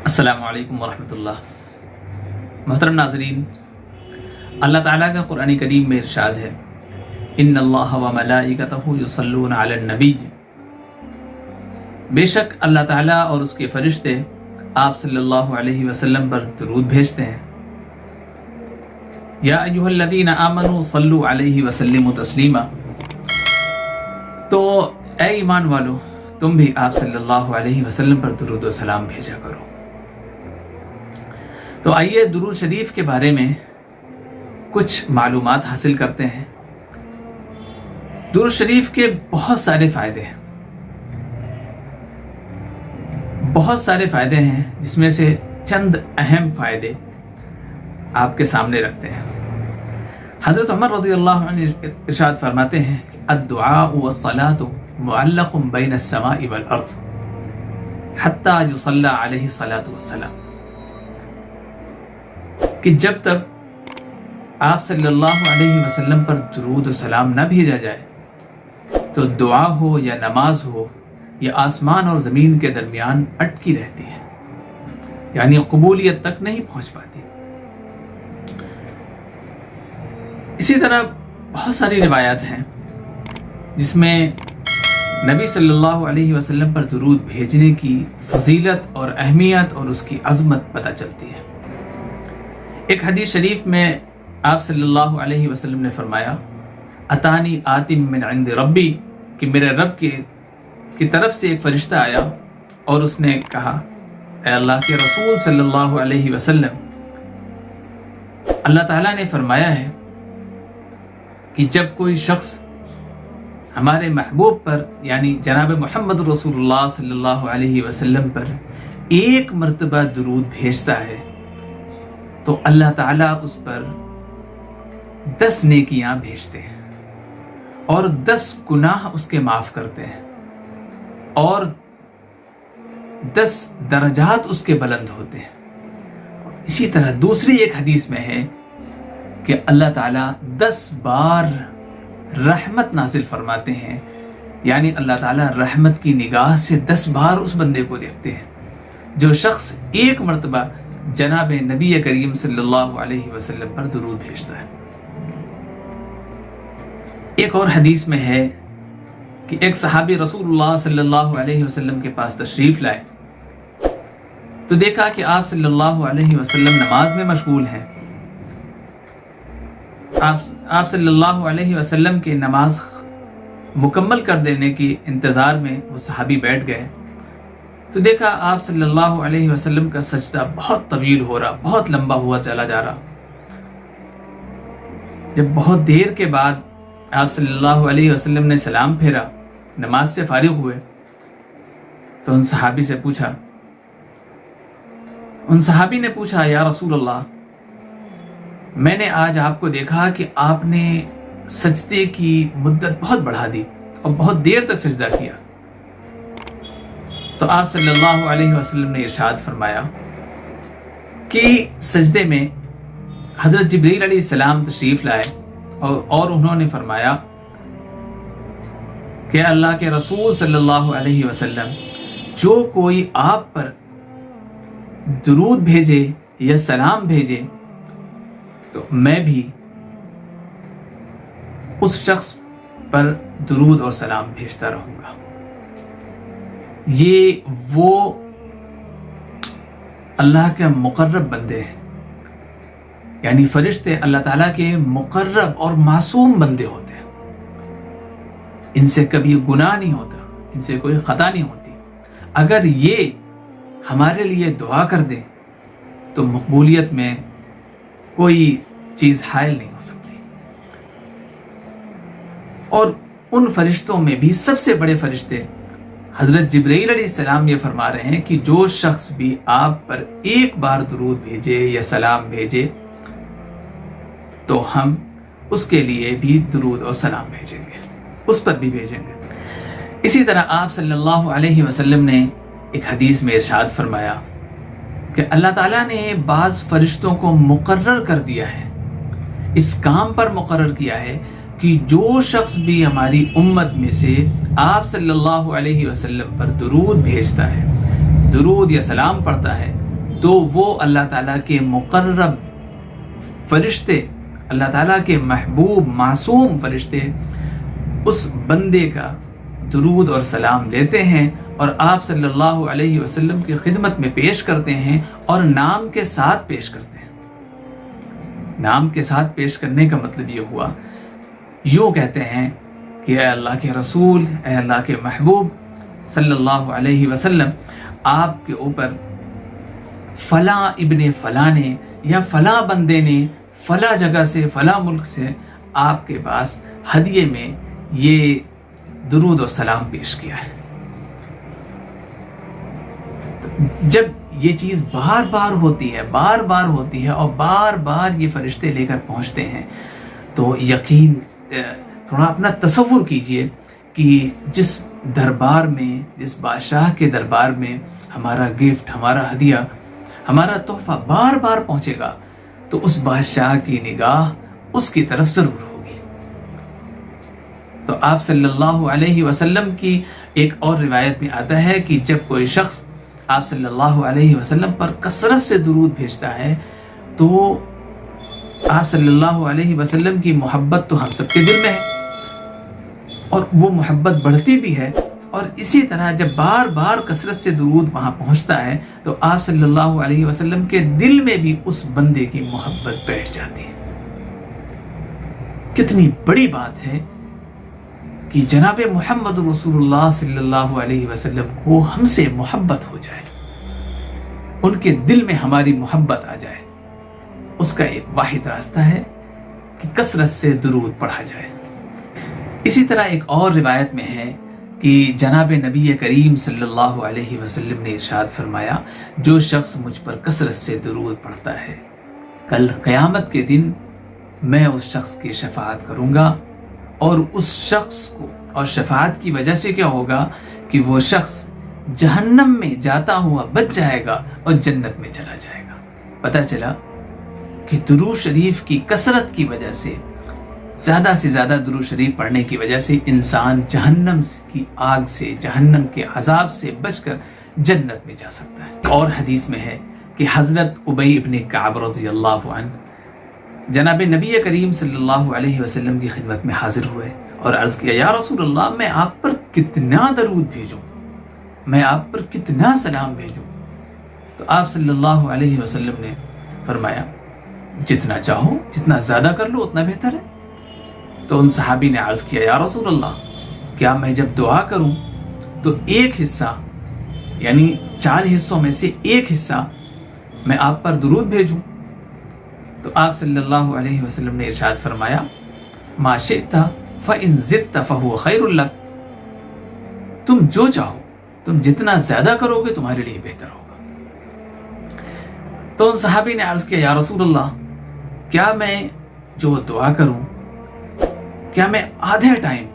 السلام علیکم ورحمۃ اللہ۔ محترم ناظرین، اللہ تعالیٰ کا قرآن کریم میں ارشاد ہے، ان اللہ و ملائکتہ یصلون علی النبی، بے شک اللہ تعالیٰ اور اس کے فرشتے آپ صلی اللہ علیہ وسلم پر درود بھیجتے ہیں۔ یا ایھا الذین آمنوا صلوا علیہ وسلموا تسلیما، تو اے ایمان والو تم بھی آپ صلی اللہ علیہ وسلم پر درود و سلام بھیجا کرو۔ تو آئیے درود شریف کے بارے میں کچھ معلومات حاصل کرتے ہیں۔ درود شریف کے بہت سارے فائدے ہیں، جس میں سے چند اہم فائدے آپ کے سامنے رکھتے ہیں۔ حضرت عمر رضی اللہ عنہ ارشاد فرماتے ہیں کہ الدعاء والصلاة معلق بین السماء والارض حتی یصلی علیہ الصلاة والسلام، کہ جب تک آپ صلی اللہ علیہ وسلم پر درود و سلام نہ بھیجا جائے تو دعا ہو یا نماز ہو یا آسمان اور زمین کے درمیان اٹکی رہتی ہے، یعنی قبولیت تک نہیں پہنچ پاتی۔ اسی طرح بہت ساری روایات ہیں جس میں نبی صلی اللہ علیہ وسلم پر درود بھیجنے کی فضیلت اور اہمیت اور اس کی عظمت پتہ چلتی ہے۔ ایک حدیث شریف میں آپ صلی اللہ علیہ وسلم نے فرمایا، اتانی آتم من عند ربی، کہ میرے رب کی طرف سے ایک فرشتہ آیا اور اس نے کہا، اے اللہ کے رسول صلی اللہ علیہ وسلم، اللہ تعالیٰ نے فرمایا ہے کہ جب کوئی شخص ہمارے محبوب پر یعنی جناب محمد رسول اللہ صلی اللہ علیہ وسلم پر ایک مرتبہ درود بھیجتا ہے تو اللہ تعالیٰ اس پر 10 نیکیاں بھیجتے ہیں اور 10 گناہ اس کے معاف کرتے ہیں اور 10 درجات اس کے بلند ہوتے ہیں۔ اسی طرح دوسری ایک حدیث میں ہے کہ اللہ تعالیٰ 10 بار رحمت نازل فرماتے ہیں، یعنی اللہ تعالیٰ رحمت کی نگاہ سے 10 بار اس بندے کو دیکھتے ہیں جو شخص ایک مرتبہ جناب نبی کریم صلی اللہ علیہ وسلم پر درود بھیجتا ہے۔ ایک اور حدیث میں ہے کہ ایک صحابی رسول اللہ صلی اللہ علیہ وسلم کے پاس تشریف لائے تو دیکھا کہ آپ صلی اللہ علیہ وسلم نماز میں مشغول ہیں۔ آپ صلی اللہ علیہ وسلم کی نماز مکمل کر دینے کی انتظار میں وہ صحابی بیٹھ گئے تو دیکھا آپ صلی اللہ علیہ وسلم کا سجدہ بہت طویل ہو رہا، بہت لمبا ہوا چلا جا رہا۔ جب بہت دیر کے بعد آپ صلی اللہ علیہ وسلم نے سلام پھیرا، نماز سے فارغ ہوئے تو ان صحابی نے پوچھا یا رسول اللہ، میں نے آج آپ کو دیکھا کہ آپ نے سجدے کی مدت بہت بڑھا دی اور بہت دیر تک سجدہ کیا۔ تو آپ صلی اللہ علیہ وسلم نے ارشاد فرمایا کہ سجدے میں حضرت جبریل علیہ السلام تشریف لائے اور انہوں نے فرمایا کہ اللہ کے رسول صلی اللہ علیہ وسلم، جو کوئی آپ پر درود بھیجے یا سلام بھیجے تو میں بھی اس شخص پر درود اور سلام بھیجتا رہوں گا۔ یہ وہ اللہ کے مقرب بندے ہیں، یعنی فرشتے اللہ تعالیٰ کے مقرب اور معصوم بندے ہوتے ہیں، ان سے کبھی گناہ نہیں ہوتا، ان سے کوئی خطا نہیں ہوتی۔ اگر یہ ہمارے لیے دعا کر دیں تو مقبولیت میں کوئی چیز حائل نہیں ہو سکتی۔ اور ان فرشتوں میں بھی سب سے بڑے فرشتے حضرت جبرائیل علیہ السلام یہ فرما رہے ہیں کہ جو شخص بھی آپ پر ایک بار درود بھیجے یا سلام بھیجے تو ہم اس کے لیے بھی درود اور سلام بھیجیں گے، اس پر بھی بھیجیں گے۔ اسی طرح آپ صلی اللہ علیہ وسلم نے ایک حدیث میں ارشاد فرمایا کہ اللہ تعالیٰ نے بعض فرشتوں کو مقرر کر دیا ہے، اس کام پر مقرر کیا ہے کہ جو شخص بھی ہماری امت میں سے آپ صلی اللہ علیہ وسلم پر درود بھیجتا ہے، درود یا سلام پڑھتا ہے، تو وہ اللہ تعالیٰ کے مقرب فرشتے، اللہ تعالیٰ کے محبوب معصوم فرشتے اس بندے کا درود اور سلام لیتے ہیں اور آپ صلی اللہ علیہ وسلم کی خدمت میں پیش کرتے ہیں اور نام کے ساتھ پیش کرتے ہیں۔ نام کے ساتھ پیش کرنے کا مطلب یہ ہوا، یوں کہتے ہیں کہ اے اللہ کے رسول، اے اللہ کے محبوب صلی اللہ علیہ وسلم، آپ کے اوپر فلاں ابن فلاں نے یا فلاں بندے نے فلاں جگہ سے فلاں ملک سے آپ کے پاس ہدیے میں یہ درود و سلام پیش کیا ہے۔ جب یہ چیز بار بار ہوتی ہے اور بار بار یہ فرشتے لے کر پہنچتے ہیں تو یقین تھوڑا اپنا تصور کیجئے کہ جس دربار میں، جس بادشاہ کے دربار میں ہمارا گفٹ، ہمارا ہدیہ، ہمارا تحفہ بار بار پہنچے گا تو اس بادشاہ کی نگاہ اس کی طرف ضرور ہوگی۔ تو آپ صلی اللہ علیہ وسلم کی ایک اور روایت میں آتا ہے کہ جب کوئی شخص آپ صلی اللہ علیہ وسلم پر کثرت سے درود بھیجتا ہے تو آپ صلی اللہ علیہ وسلم کی محبت تو ہم سب کے دل میں ہے اور وہ محبت بڑھتی بھی ہے، اور اسی طرح جب بار بار کثرت سے درود وہاں پہنچتا ہے تو آپ صلی اللہ علیہ وسلم کے دل میں بھی اس بندے کی محبت بیٹھ جاتی ہے۔ کتنی بڑی بات ہے کہ جناب محمد رسول اللہ صلی اللہ علیہ وسلم کو ہم سے محبت ہو جائے، ان کے دل میں ہماری محبت آ جائے۔ اس کا ایک واحد راستہ ہے کہ کثرت سے درود پڑھا جائے۔ اسی طرح ایک اور روایت میں ہے کہ جناب نبی کریم صلی اللہ علیہ وسلم نے ارشاد فرمایا، جو شخص مجھ پر کثرت سے درود پڑھتا ہے کل قیامت کے دن میں اس شخص کی شفاعت کروں گا، اور اس شخص کو، اور شفاعت کی وجہ سے کیا ہوگا کہ وہ شخص جہنم میں جاتا ہوا بچ جائے گا اور جنت میں چلا جائے گا۔ پتہ چلا کہ درود شریف کی کثرت کی وجہ سے، زیادہ سے زیادہ درود شریف پڑھنے کی وجہ سے انسان جہنم کی آگ سے، جہنم کے عذاب سے بچ کر جنت میں جا سکتا ہے۔ اور حدیث میں ہے کہ حضرت ابی ابن کعب رضی اللہ عنہ جناب نبی کریم صلی اللہ علیہ وسلم کی خدمت میں حاضر ہوئے اور عرض کیا، یا رسول اللہ، میں آپ پر کتنا درود بھیجوں، میں آپ پر کتنا سلام بھیجوں؟ تو آپ صلی اللہ علیہ وسلم نے فرمایا، جتنا چاہو، جتنا زیادہ کر لو اتنا بہتر ہے۔ تو ان صحابی نے عرض کیا، یا رسول اللہ، کیا میں جب دعا کروں تو ایک حصہ، یعنی 4 حصوں میں سے ایک حصہ میں آپ پر درود بھیجوں؟ تو آپ صلی اللہ علیہ وسلم نے ارشاد فرمایا، ما شئت فإن زدت فهو خیر لک، تم جو چاہو، تم جتنا زیادہ کرو گے تمہارے لیے بہتر ہوگا۔ تو ان صحابی نے عرض کیا، یا رسول اللہ، کیا میں جو دعا کروں، کیا میں آدھے ٹائم،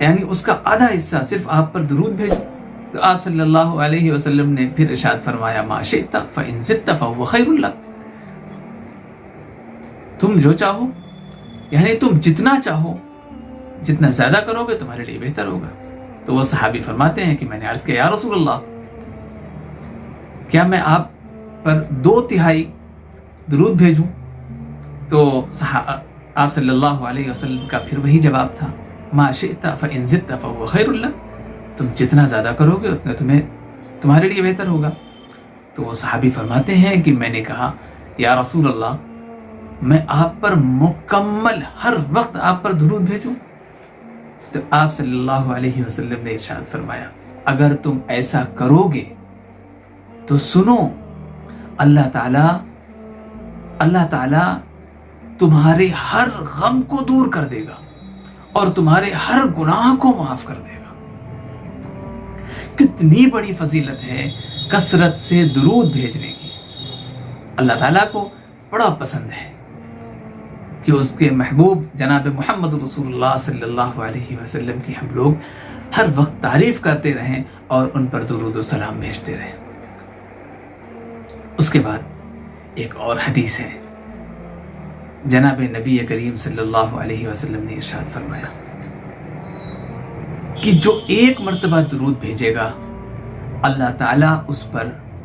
یعنی اس کا آدھا حصہ صرف آپ پر درود بھیجوں؟ تو آپ صلی اللہ علیہ وسلم نے پھر ارشاد فرمایا، ما شئت فإن زدت فهو خیر لک، تم جو چاہو، یعنی تم جتنا چاہو، جتنا زیادہ کرو گے تمہارے لیے بہتر ہوگا۔ تو وہ صحابی فرماتے ہیں کہ میں نے عرض کیا، یا رسول اللہ، کیا میں آپ پر 2/3 درود بھیجوں؟ تو آپ صلی اللہ علیہ وسلم کا پھر وہی جواب تھا، ما شئت فإن زدت فهو خیر لک، تم جتنا زیادہ کرو گے اتنا تمہارے لیے بہتر ہوگا۔ تو وہ صحابی فرماتے ہیں کہ میں نے کہا، یا رسول اللہ، میں آپ پر مکمل ہر وقت آپ پر درود بھیجوں؟ تو آپ صلی اللہ علیہ وسلم نے ارشاد فرمایا، اگر تم ایسا کرو گے تو سنو، اللہ تعالی تمہارے ہر غم کو دور کر دے گا اور تمہارے ہر گناہ کو معاف کر دے گا۔ کتنی بڑی فضیلت ہے کثرت سے درود بھیجنے کی۔ اللہ تعالیٰ کو بڑا پسند ہے کہ اس کے محبوب جناب محمد رسول اللہ صلی اللہ علیہ وسلم کی ہم لوگ ہر وقت تعریف کرتے رہیں اور ان پر درود و سلام بھیجتے رہیں۔ اس کے بعد ایک اور حدیث ہے، جناب نبی کریم صلی اللہ علیہ وسلم نے ارشاد فرمایا کہ جو ایک مرتبہ درود بھیجے گا اللہ تعالیٰ اس پر